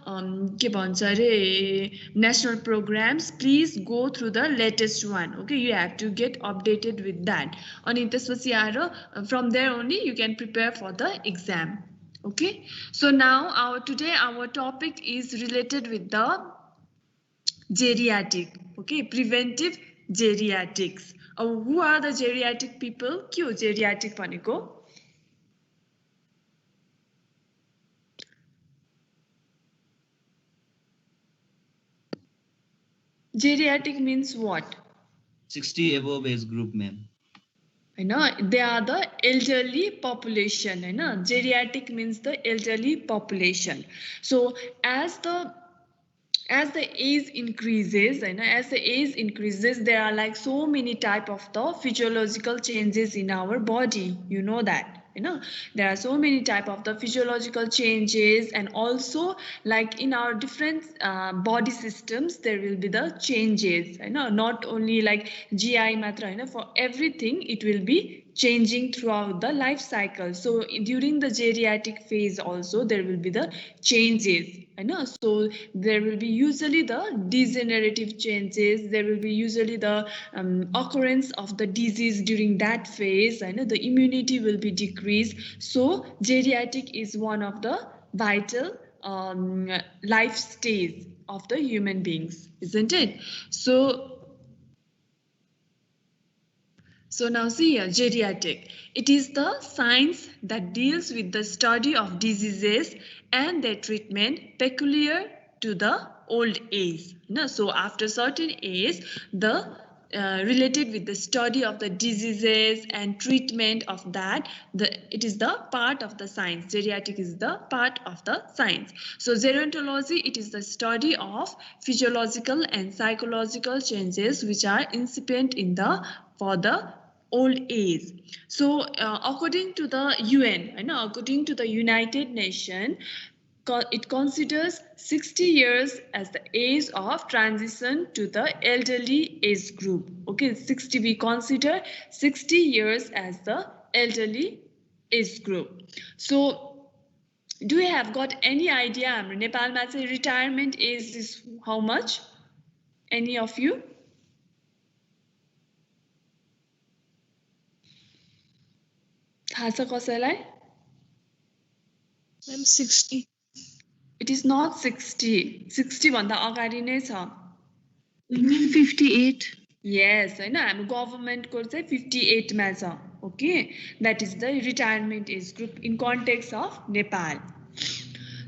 के भन्छ अरे national programs, please go through the latest one. Okay, you have to get updated with that. अनि त्यसपछि आएर from there only you can prepare for the exam. Okay, so now today our topic is related with the geriatric. Okay, preventive geriatrics. Who are the geriatric people? के हो geriatric भनेको? Geriatric means what? 60 above age group, ma'am. They are the elderly population. Geriatric means the elderly population. So as the age increases, there are like so many type of the physiological changes in our body. You know that. There are so many type of the physiological changes, and also like in our different body systems there will be the changes. Not only like GI matra, for everything it will be changing throughout the life cycle. So during the geriatric phase also there will be the changes. So there will be usually the degenerative changes, there will be usually the occurrence of the disease during that phase. The immunity will be decreased. So geriatric is one of the vital life stage of the human beings, isn't it? So now see here, geriatric. It is the science that deals with the study of diseases and their treatment peculiar to the old age. So after certain age, the related with the study of the diseases and treatment of that, it is the part of the science. Geriatric is the part of the science. So gerontology, it is the study of physiological and psychological changes which are incipient in the for the old age. So according to the UN, according to the United Nations, it considers 60 years as the age of transition to the elderly age group. Okay, 60, we consider 60 years as the elderly age group. So do you have got any idea नेपालमा चाहिँ retirement age is how much? Any of you? थाहा छ कसैलाई? Ma'am, 60. It is not 60. 60 भन्दा अगाडि नै छ. 58. Yes, हाम्रो गभर्नमेन्टको चाहिँ 58 मा छ. Okay, that is the retirement age group in context of Nepal.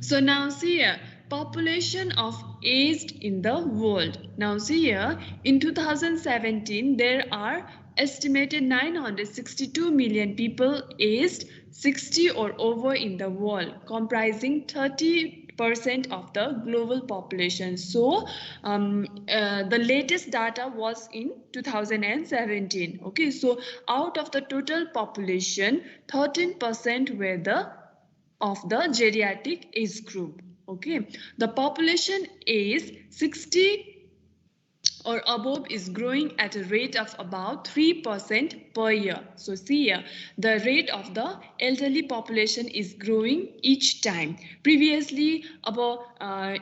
So now see here, population of aged in the world. Now see here, in 2017 there are estimated 962 million people aged 60 or over in the world, comprising 30% of the global population. So the latest data was in 2017. Okay, so out of the total population, 13% were of the geriatric age group. Okay, the population age 60 or above is growing at a rate of about 3% per year. So see here, the rate of the elderly population is growing each time. Previously,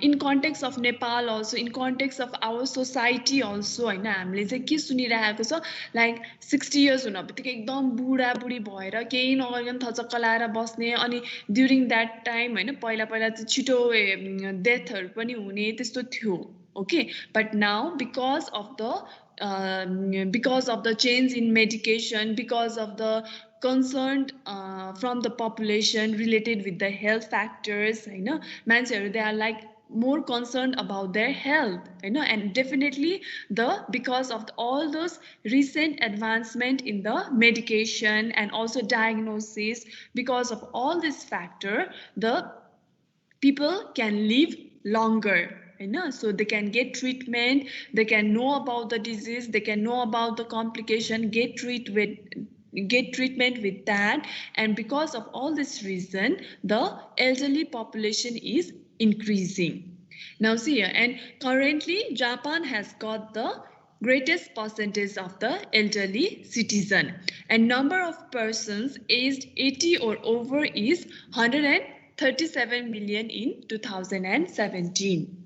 in context of Nepal also, in context of our society also, हामीले चाहिँ के सुनिरहेको छ, like 60 years हुन बित्तिकै एकदम बुढा बुढी भएर केही नगरिकन थचक्क लाएर बस्ने, अनि during that time पहिला पहिला चाहिँ छिटो डेथहरु पनि हुने त्यस्तो थियो. Okay, but now because of the change in medication, because of the concern from the population related with the health factors, मान्छेहरु they are like more concerned about their health, and definitely because of all those recent advancement in the medication and also diagnosis, because of all this factor, the people can live longer. So they can get treatment, they can know about the disease, they can know about the complication, get treatment with that, and because of all this reason, the elderly population is increasing. Now see here, and currently Japan has got the greatest percentage of the elderly citizen, and number of persons aged 80 or over is 100 37 million in 2017.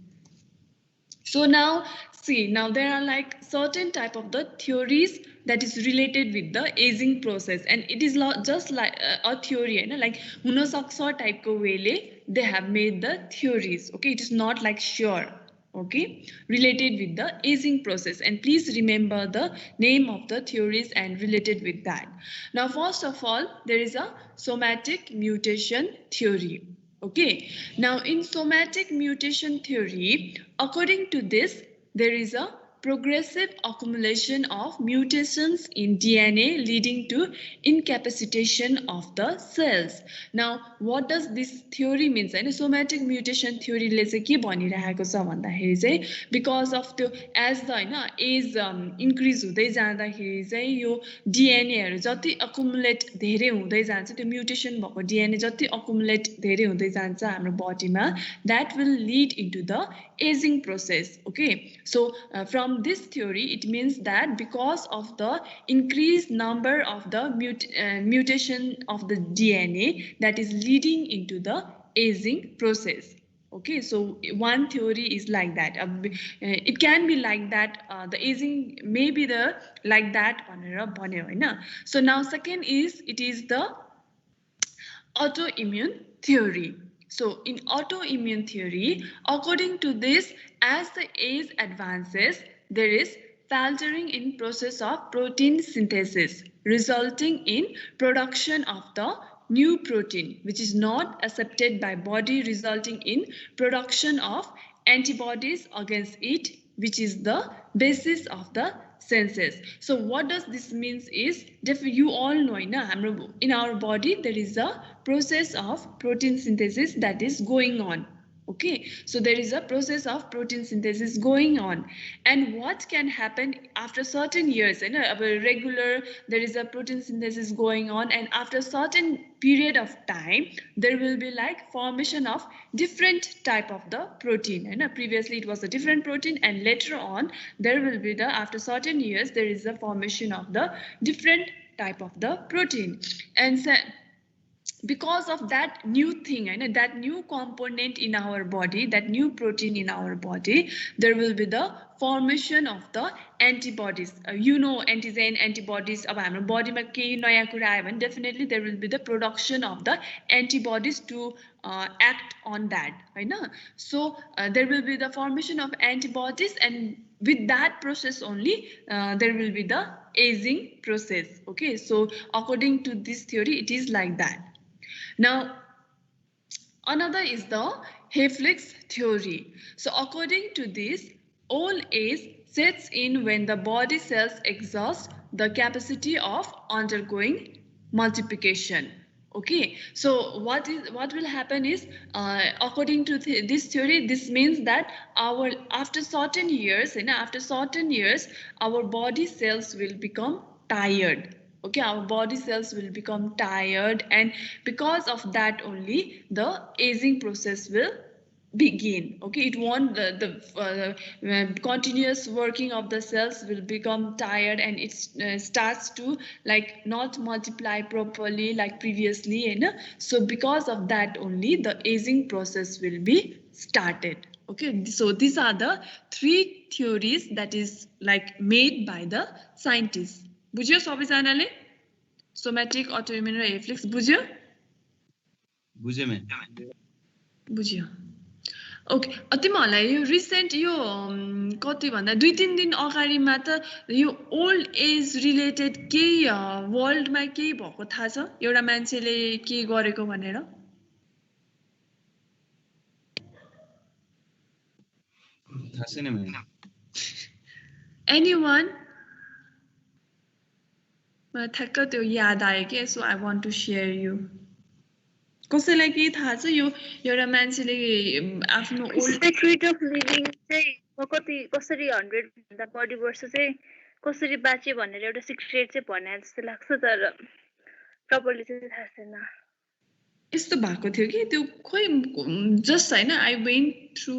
So now see, now there are like certain type of the theories that is related with the aging process, and it is just like a theory, you know, like huno saksa type ko way le they have made the theories. Okay, it is not like sure. Okay, related with the aging process, and please remember the name of the theories and related with that. Now first of all, there is a somatic mutation theory. Okay, now in somatic mutation theory, according to this, there is a progressive accumulation of mutations in DNA leading to incapacitation of the cells. Now, what does this theory means? And somatic mutation theory ले चाहिँ के भनिरहेको छ भन्दाखेरि चाहिँ because of the as the Hahn age increase हुँदै जाँदाखेरि चाहिँ यो DNA हरु जति accumulate धेरै हुँदै जान्छ, त्यो mutation भएको DNA जति accumulate धेरै हुँदै जान्छ हाम्रो bodyमा, that will lead into the aging process. Okay, so from this theory, it means that because of the increased number of the mutation of the DNA, that is leading into the aging process. Okay, so one theory is like that. It can be like that. The aging may be the like that. So now second is it is the autoimmune theory. So in autoimmune theory, according to this, as the age advances, there is faltering in process of protein synthesis, resulting in production of the new protein, which is not accepted by body, resulting in production of antibodies against it, which is the basis of the senses. So what does this means is, you all know in our body there is a process of protein synthesis that is going on. Okay, so there is a process of protein synthesis going on, and what can happen after certain years, regular there is a protein synthesis going on, and after certain period of time there will be like formation of different type of the protein, and previously it was a different protein, and later on there will be the after certain years there is a formation of the different type of the protein, and so because of that new thing, that new component in our body, that new protein in our body, there will be the formation of the antibodies. Antigen antibodies अब हाम्रो बडीमा केही नयाँ कुरा आयो भने definitely there will be the production of the antibodies to act on that, so there will be the formation of antibodies, and with that process only there will be the aging process. Okay, so according to this theory it is like that. Now, another is the Hayflick's theory. So according to this, old age sets in when the body cells exhaust the capacity of undergoing multiplication. Okay, so what will happen is, according to this theory, this means that after certain years, our body cells will become tired. Okay, our body cells will become tired, and because of that only the aging process will begin. Okay, it won't the continuous working of the cells will become tired, and it starts to like not multiply properly like previously, so because of that only the aging process will be started. Okay, so these are the three theories that is like made by the scientists. बुझ्यो सबैजनाले somatic autoimmune र हेफ्लिक्स बुझ्यो बुझ्यो okay तिमीहरूलाई यो recent यो कति भन्दा 2-3 दिन अगाडिमा त यो old age related केही वर्ल्डमा केही भएको थाहा छ एउटा मान्छेले के गरेको भनेर थाहा छैन मैले एनीवन मलाई ठ्याक्क त्यो याद आयो के सो आई वान्ट टु शेयर यु कसैलाई के थाहा छ यो एउटा मान्छेले आफ्नो सिक्रेट अफ लिभिङ चाहिँ कति कसरी 100 भन्दा बढी वर्ष चाहिँ कसरी बाँचे भनेर एउटा सिक्रेट चाहिँ भने जस्तो लाग्छ तर प्रपरली चाहिँ थाहा छैन यस्तो भएको थियो कि त्यो खोइ जस्ट हैन आई वेन्ट थ्रु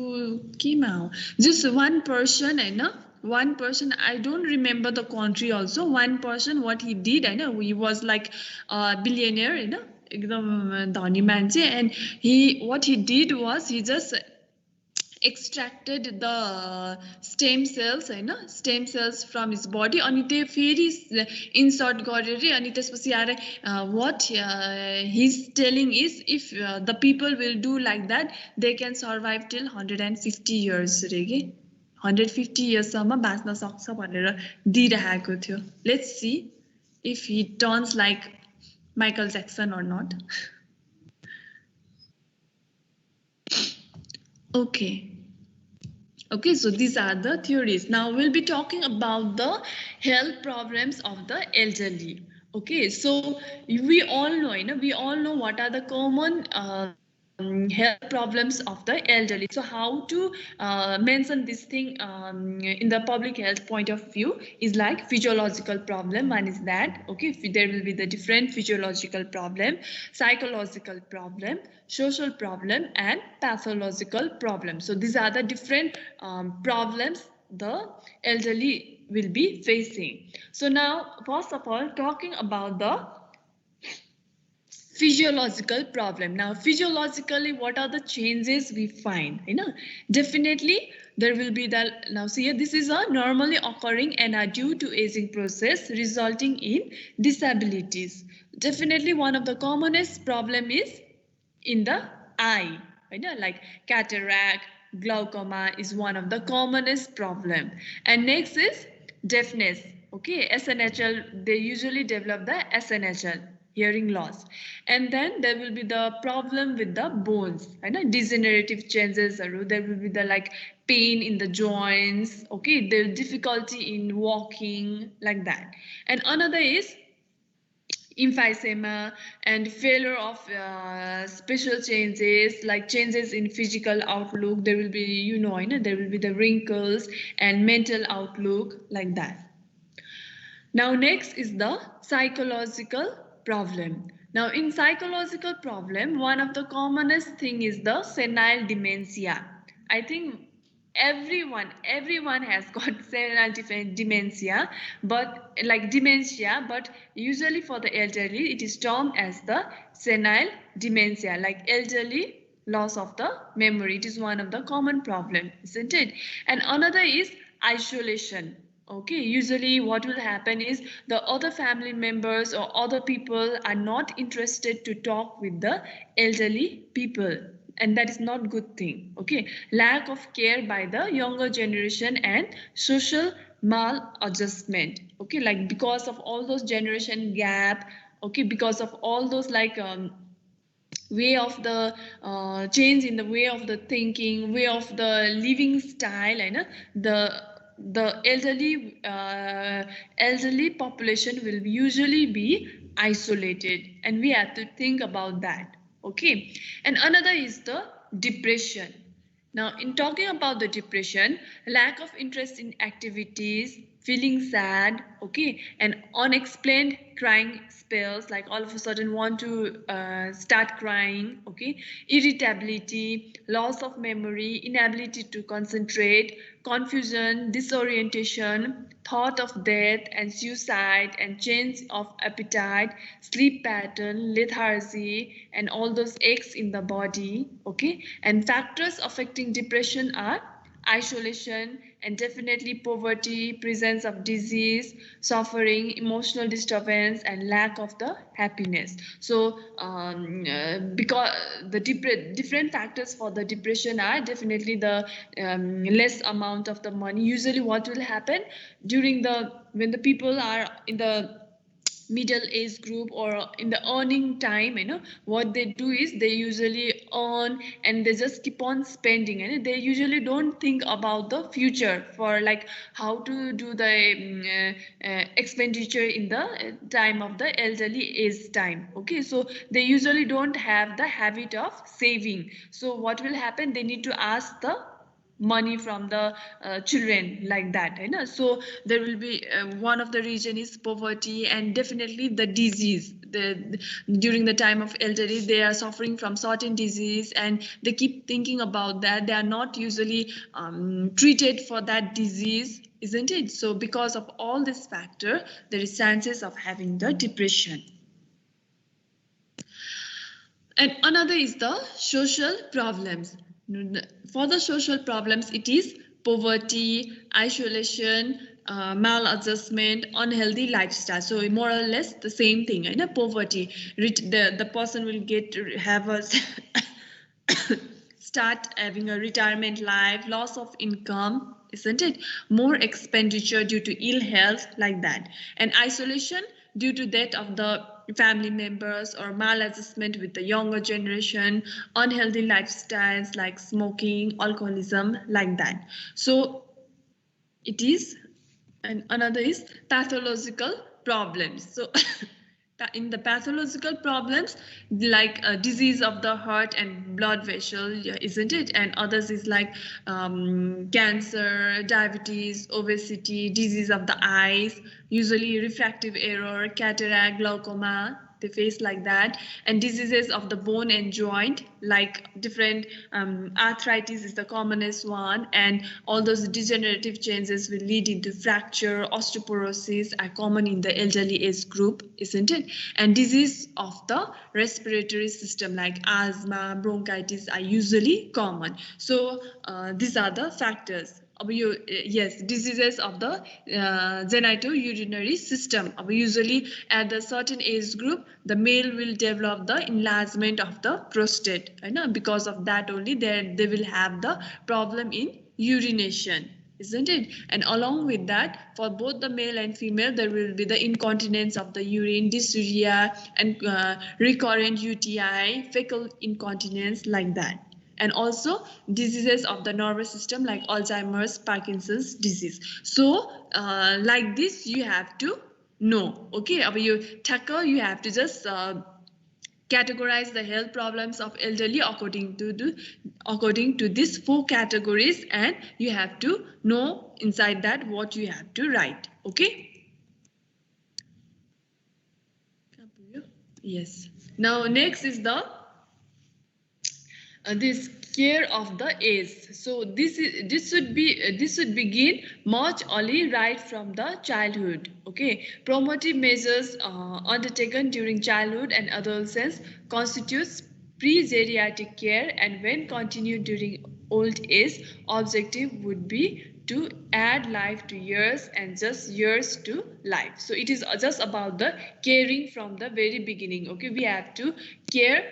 केमा हो जस्ट वान पर्सन हैन one person, I don't remember the country also, one person what he did, he was like a billionaire, ekdam dhani manche, and what he did was he just extracted the stem cells stem cells from his body अनि त्यो फेरि insert गरेर अनि त्यसपछि आएर what he's telling is if the people will do like that they can survive till 150 years रे के 150 years सम्म बाँच्न सक्छ भनेर दिइरहेको थियो. Let's see if he turns like Michael Jackson or not. Okay, so these are the theories. Now we'll be talking about the health problems of the elderly. Okay, so we all know what are the common health problems of the elderly. So how to mention this thing in the public health point of view is like physiological problem. One is that, okay, there will be the different physiological problem, psychological problem, social problem, and pathological problem. So these are the different problems the elderly will be facing. So now, first of all, talking about the physiological problem. Now, physiologically, what are the changes we find? Definitely, there will be the, now see here, this is a normally occurring and are due to aging process resulting in disabilities. Definitely, one of the commonest problem is in the eye, like cataract, glaucoma is one of the commonest problem. And next is deafness. Okay, SNHL, they usually develop the SNHL, hearing loss. And then there will be the problem with the bones, degenerative changes, there will be the like pain in the joints, okay, the difficulty in walking, like that. And another is emphysema and failure of special changes, like changes in physical outlook. There will be, there will be the wrinkles and mental outlook, like that. Now next is the psychological problem. Now in psychological problem, one of the commonest thing is the senile dementia. I think everyone has got senile dementia, but usually for the elderly it is termed as the senile dementia, like elderly loss of the memory. It is one of the common problem, isn't it? And another is isolation. Okay, usually what will happen is the other family members or other people are not interested to talk with the elderly people, and that is not good thing. Okay, lack of care by the younger generation and social maladjustment. Okay, like because of all those generation gap, okay, because of all those like way of the change in the way of the thinking, way of the living style, the elderly population will usually be isolated, and we have to think about that. Okay, and another is the depression. Now in talking about the depression, lack of interest in activities, feeling sad, okay, and unexplained crying spells, like all of a sudden want to start crying, okay, irritability, loss of memory, inability to concentrate, confusion, disorientation, thought of death and suicide, and change of appetite, sleep pattern, lethargy, and all those aches in the body, okay. And factors affecting depression are isolation and definitely poverty, presence of disease, suffering, emotional disturbance, and lack of the happiness. So because the different factors for the depression are definitely the less amount of the money. Usually what will happen during when the people are in the middle age group or in the earning time, what they do is they usually earn and they just keep on spending, and they usually don't think about the future for like how to do the expenditure in the time of the elderly age time. Okay, so they usually don't have the habit of saving. So what will happen, they need to ask the money from the children, like that. So there will be one of the reason is poverty, and definitely the disease. During the time of elderly, they are suffering from certain disease, and they keep thinking about that. They are not usually treated for that disease, isn't it? So because of all this factor, there is chances of having the depression. And another is the social problems. For the social problems, it is poverty, isolation, maladjustment, unhealthy lifestyle. So more or less the same thing. Poverty, the person will have a start having a retirement life, loss of income, isn't it? More expenditure due to ill health, like that. And isolation due to death of the family members or maladjustment with the younger generation, unhealthy lifestyles like smoking, alcoholism, like that. So it is, and another is pathological problems. So in the pathological problems, like disease of the heart and blood vessel, isn't it? And others is like cancer, diabetes, obesity, disease of the eyes, usually refractive error, cataract, glaucoma, they face like that. And diseases of the bone and joint, like different arthritis is the commonest one, and all those degenerative changes will lead into fracture, osteoporosis are common in the elderly age group, isn't it? And disease of the respiratory system like asthma, bronchitis are usually common. So these are the factors. Yes, diseases of the genitourinary system. Usually at a certain age group, the male will develop the enlargement of the prostate. Because of that only, they will have the problem in urination, isn't it? And along with that, for both the male and female, there will be the incontinence of the urine, dysuria, and recurrent UTI, fecal incontinence, like that. And also diseases of the nervous system like Alzheimer's, Parkinson's disease. So like this you have to know. Okay, you have to just categorize the health problems of elderly according to these 4 categories, and you have to know inside that what you have to write. Okay. Yes. Now next is the this care of the age. So this should begin much early, right from the childhood. Okay, promotive measures undertaken during childhood and adolescence constitutes pre-geriatric care, and when continued during old age, objective would be to add life to years and just years to life. So it is just about the caring from the very beginning. Okay, we have to care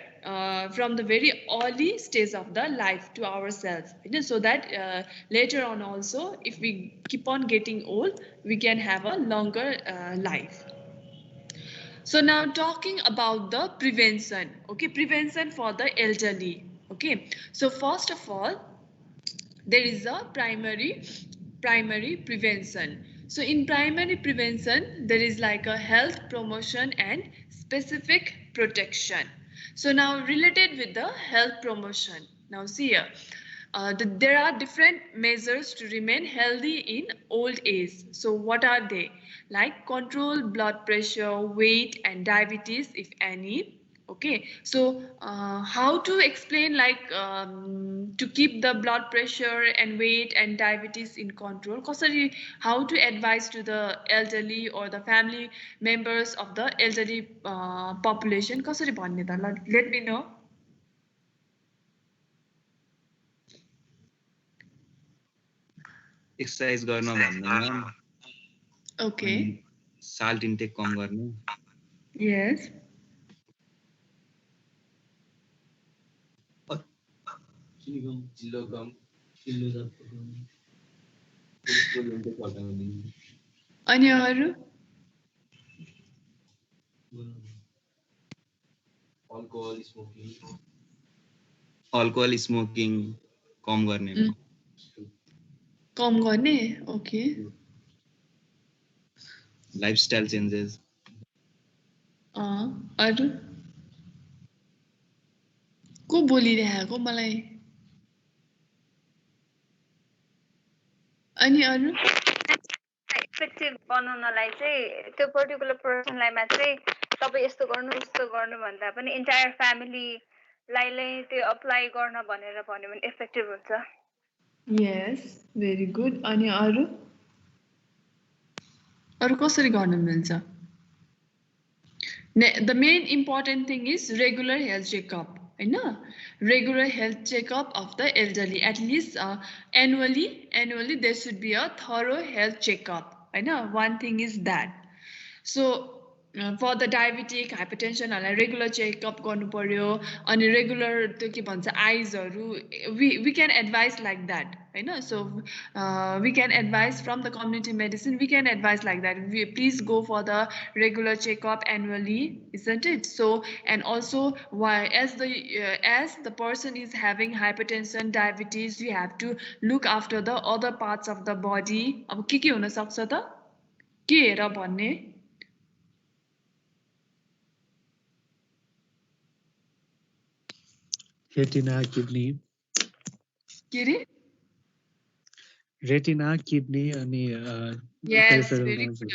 from the very early stage of the life to ourselves, so that later on also, if we keep on getting old, we can have a longer life. So now talking about the prevention. Okay, prevention for the elderly. Okay, so first of all, there is a primary prevention. So in primary prevention, there is like a health promotion and specific protection. So now related with the health promotion, now see here, there are different measures to remain healthy in old age. So what are they? Like control blood pressure, weight, and diabetes, if any. Okay, so how to explain, like to keep the blood pressure and weight and diabetes in control? How to advise to the elderly or the family members of the elderly population? Let me know. Exercise गर्न भन्दैन Okay. Salt intake कम गर्ने Yes. अनि अरु alcohol smoking कम गर्ने कम गर्ने. Okay. Lifestyle changes अरु को बोलिरहेको मलाई? अनि अरु इफेक्टिभ बनाउनलाई चाहिँ त्यो पर्टिकुलर पर्सनलाई चाहिँ तपाईँ यस्तो गर्नु उस्तो गर्नु भन्दा पनि इन्टायर फ्यामिलीलाई त्यो अप्लाई गर्न भनेर भन्यो भने इफेक्टिभ हुन्छ. Yes, very good. अनि अरु कसरी गर्न मिल्छ? The main important thing is regular health checkup. Regular health checkup of the elderly. At least annually there should be a thorough health checkup. One thing is that. So for the diabetic, hypertension, regular checkup गर्नु पर्यो अनि regular त्यो के भन्छ eyesहरु we can advise like that. So we can advise from the community medicine, we can advise like that. Please go for the regular checkup annually, isn't it? So and also as the person is having hypertension, diabetes, you have to look after the other parts of the body. अब के हुन सक्छ त के हेर भन्ने retina, kidney. Retina, kidney, and yes, very good.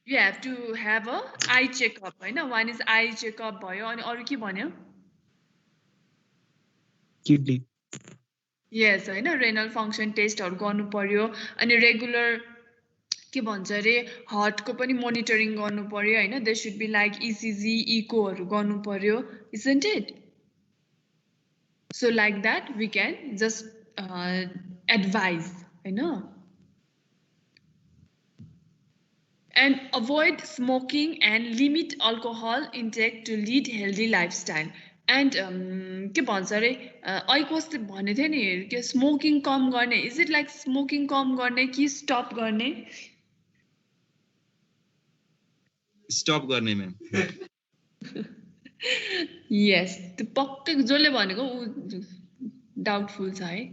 You have to have a eye checkup. One is eye checkup भयो अनि अरु के भन्यो? Kidney. Yes, renal function test हरु गर्नु पर्यो अनि regular के भन्छ रे heart को पनि monitoring गर्नु पर्यो there should be like ECG, echo हरु गर्नु पर्यो, isn't it? So like that we can just advise, and avoid smoking and limit alcohol intake to lead healthy lifestyle. And के भन्छ रे अहिले कस्तो भने थियो नि के स्मोकिङ कम गर्ने, इज इट लाइक स्मोकिङ कम गर्ने कि स्टप गर्ने? स्टप गर्ने म्याम। यस, त्यो पक्कै जसले भनेको डाउटफुल छ है।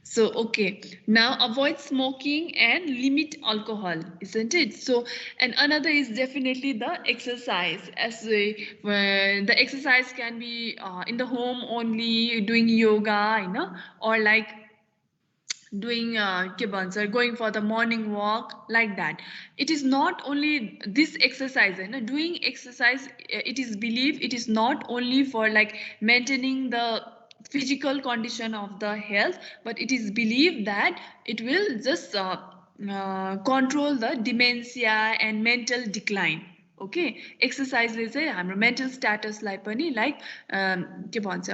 So, okay, now avoid smoking and limit alcohol, isn't it? So, and another is definitely the exercise. As the exercise can be in the home only, doing yoga, or like doing going for the morning walk, like that. It is not only this exercise, doing exercise, it is believed it is not only for like maintaining the physical condition of the health, but it is believed that it will just control the dementia and mental decline. Okay, exercise ले चाहिँ हाम्रो mental status लाई पनि like के भन्छ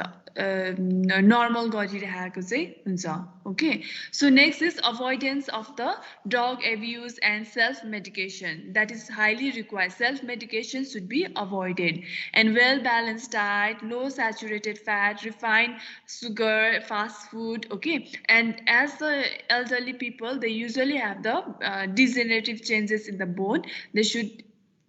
normal गरिरहेको चाहिँ हुन्छ. Okay, so next is avoidance of the drug abuse and self-medication. That is highly required. Self-medication should be avoided. And well-balanced diet, low saturated fat, refined sugar, fast food. Okay, and as the elderly people, they usually have the degenerative changes in the bone. They should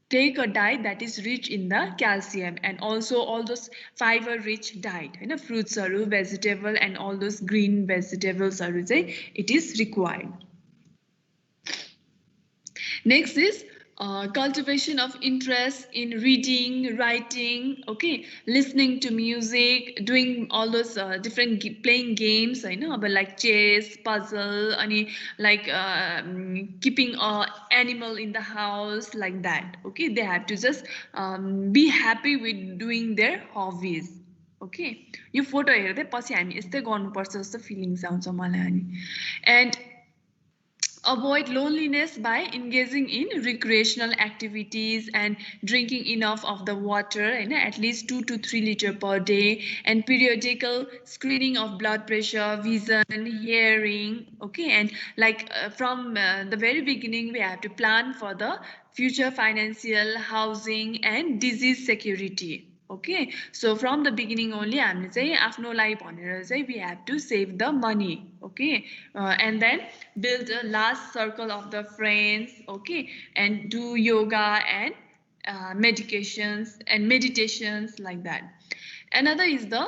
take a diet that is rich in the calcium, and also all those fiber rich diet, fruits, vegetable, and all those green vegetables, it is required. Next is cultivation of interest in reading, writing, okay, listening to music, doing all those different playing games, but like chess, puzzle, and like keeping an animal in the house, like that. Okay, they have to just be happy with doing their hobbies. Okay, yo photo हेर्दै पछि हामी यस्तै गर्नुपर्छ जस्तो feelings आउँछ मलाई अनि. And avoid loneliness by engaging in recreational activities and drinking enough of the water, at least 2 to 3 liters per day, and periodical screening of blood pressure, vision, hearing. Okay, and like from the very beginning, we have to plan for the future financial, housing, and disease security. Okay, so from the beginning only, हामीले चाहिँ आफ्नो लागि भनेर चाहिँ we have to save the money. Okay, and then build a large circle of the friends. Okay, and do yoga and meditations, like that. Another is the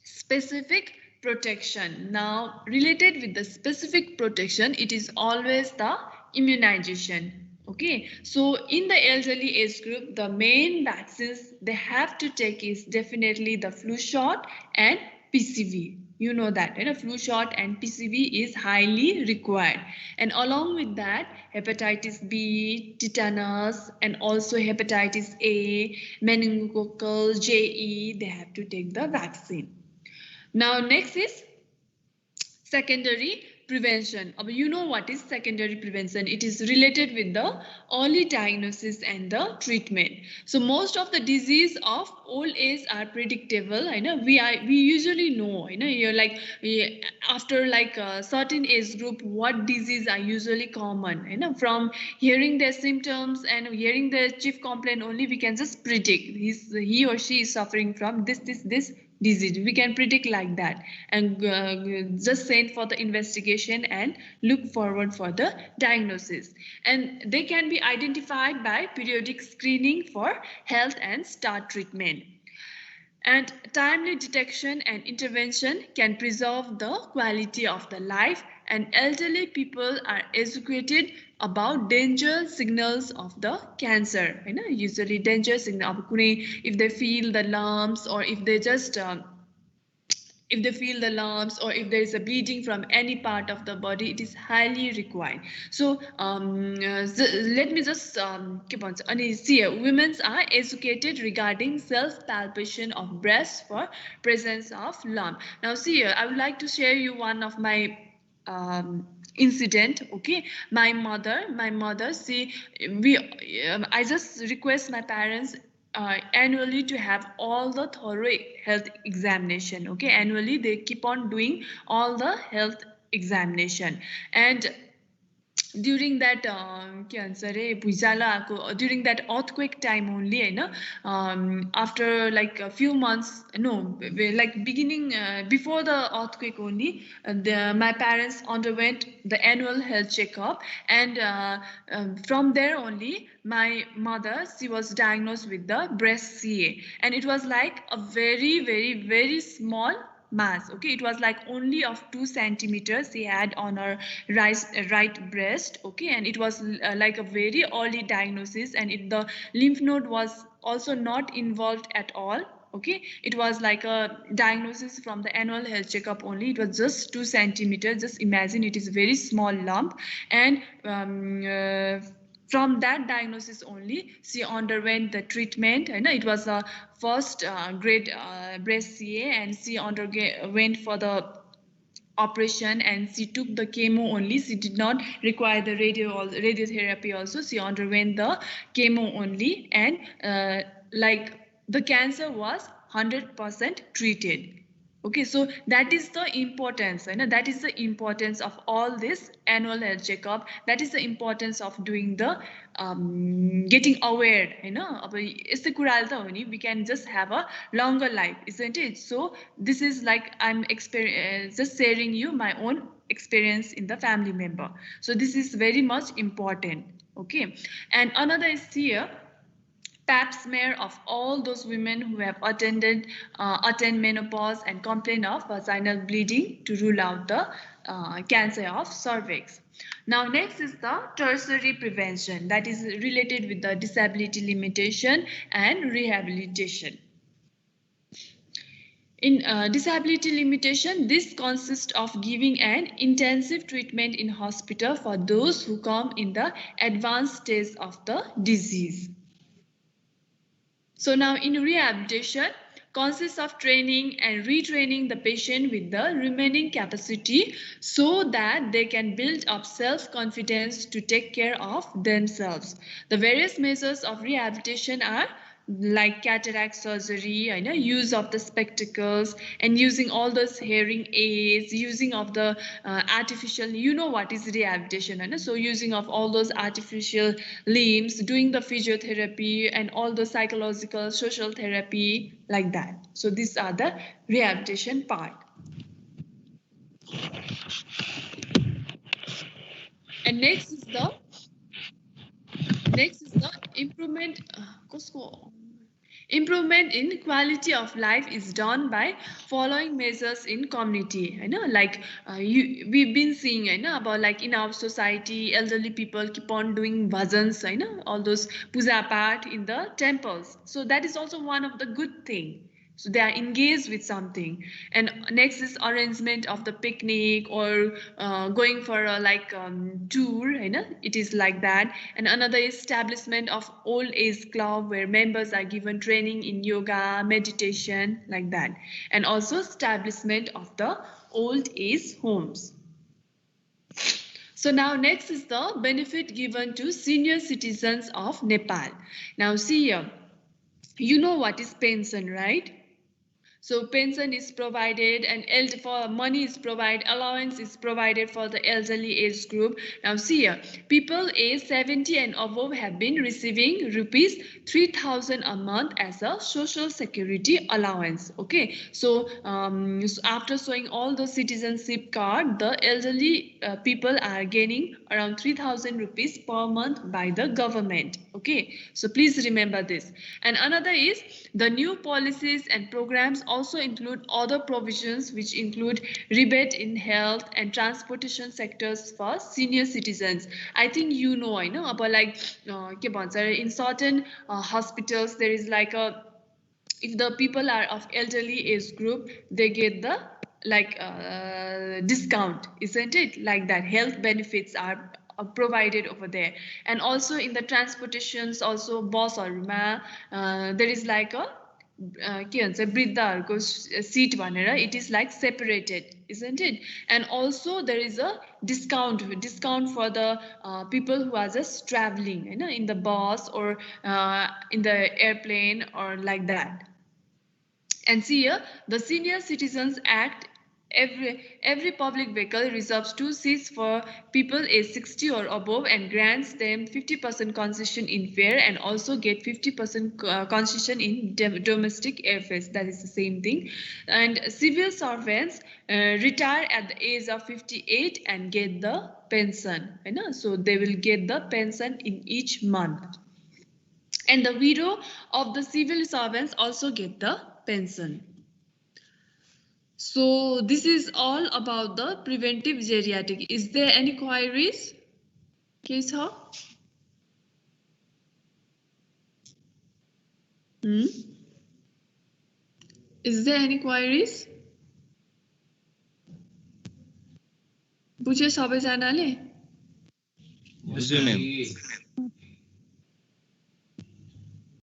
specific protection. Now, related with the specific protection, it is always the immunization. Okay, so in the elderly age group, the main vaccines they have to take is definitely the flu shot and PCV. You know that, flu shot and PCV is highly required. And along with that, hepatitis B, tetanus, and also hepatitis A, meningococcal, JE, they have to take the vaccine. Now, next is secondary prevention. You know what is secondary prevention? It is related with the early diagnosis and the treatment. So most of the disease of old age are predictable. I know we usually know. You know, you're like after like a certain age group, what disease are usually common. You know, from hearing their symptoms and hearing their chief complaint only, we can just predict he or she is suffering from this disease. We can predict like that, and just send for the investigation and look forward for the diagnosis. And they can be identified by periodic screening for health and start treatment. And timely detection and intervention can preserve the quality of the life, and elderly people are educated about danger signals of the cancer. You know, usually danger signal if they feel the lumps, or if they just if they feel the lumps, or if there is a bleeding from any part of the body, it is highly required. So let me just see, women are educated regarding self palpation of breast for presence of lump. Now see, I would like to share you one of my incident. Okay, my mother, see, I just request my parents annually to have all the thorough health examination. Okay, annually they keep on doing all the health examination. And during that during that earthquake time only, after like a few months, no, like beginning before the earthquake only, my parents underwent the annual health checkup. And from there only, my mother, she was diagnosed with the breast CA, and it was like a very small mass. Okay, it was like only of 2 centimeters she had on her right breast. Okay, and it was like a very early diagnosis, and the lymph node was also not involved at all. Okay, it was like a diagnosis from the annual health checkup only. It was just 2 centimeters. Just imagine, it is a very small lump. And from that diagnosis only, she underwent the treatment. And it was a first grade breast CA, and she underwent for the operation, and she took the chemo only. She did not require the radiotherapy also. She underwent the chemo only, and like the cancer was 100% treated. Okay, so that is the importance. That is the importance of all this annual health checkup. That is the importance of doing the getting aware. We can just have a longer life, isn't it? So this is like I'm just sharing you my own experience in the family member. So this is very much important. Okay, and another is here, pap smear of all those women who have attained menopause and complain of vaginal bleeding to rule out the cancer of cervix. Now next is the tertiary prevention, that is related with the disability limitation and rehabilitation. In disability limitation, this consists of giving an intensive treatment in hospital for those who come in the advanced stage of the disease. So now in rehabilitation, consists of training and retraining the patient with the remaining capacity so that they can build up self-confidence to take care of themselves. The various measures of rehabilitation are like cataract surgery, use of the spectacles, and using all those hearing aids, using of the artificial, what is rehabilitation, so using of all those artificial limbs, doing the physiotherapy and all the psychological, social therapy, like that. So these are the rehabilitation part. And next is the improvement. Improvement in quality of life is done by following measures in community. Like we've been seeing, about like in our society, elderly people keep on doing bhajans, all those puja path in the temples. So that is also one of the good thing. So they are engaged with something. And next is arrangement of the picnic, or going for a tour, it is like that. And another is establishment of old age club where members are given training in yoga, meditation, like that. And also establishment of the old age homes. So now next is the benefit given to senior citizens of Nepal. Now see here, you know what is pension, right? So pension is provided and for money is provided, allowance is provided for the elderly age group. Now see here, people age 70 and above have been receiving rupees 3,000 a month as a social security allowance. Okay, so, so after showing all the citizenship card, the elderly people are gaining around 3,000 rupees per month by the government. Okay, so please remember this. And another is the new policies and programs also include other provisions which include rebate in health and transportation sectors for senior citizens. I think you know, I know about like in certain hospitals there is like a, if the people are of elderly age group, they get the like discount, isn't it? Like that, health benefits are provided over there. And also in the transportations, also bus or there is like a के भन्छ वृद्धहरूको seat भनेर, it is like separated, isn't it? And also there is a discount for the people who are just traveling, you know, in the bus or in the airplane or like that. And see here, the Senior Citizens Act, every public vehicle reserves 2 seats for people aged 60 or above and grants them 50% concession in fare and also get 50% concession in domestic airfares. That is the same thing. And civil servants retire at the age of 58 and get the pension. You know? So they will get the pension in each month. And the widow of the civil servants also get the pension. So this is all about the preventive geriatric. Is there any queries? Case how? Is there any queries? बुझ्यो सबैजनाले? बुझ्यो ma'am.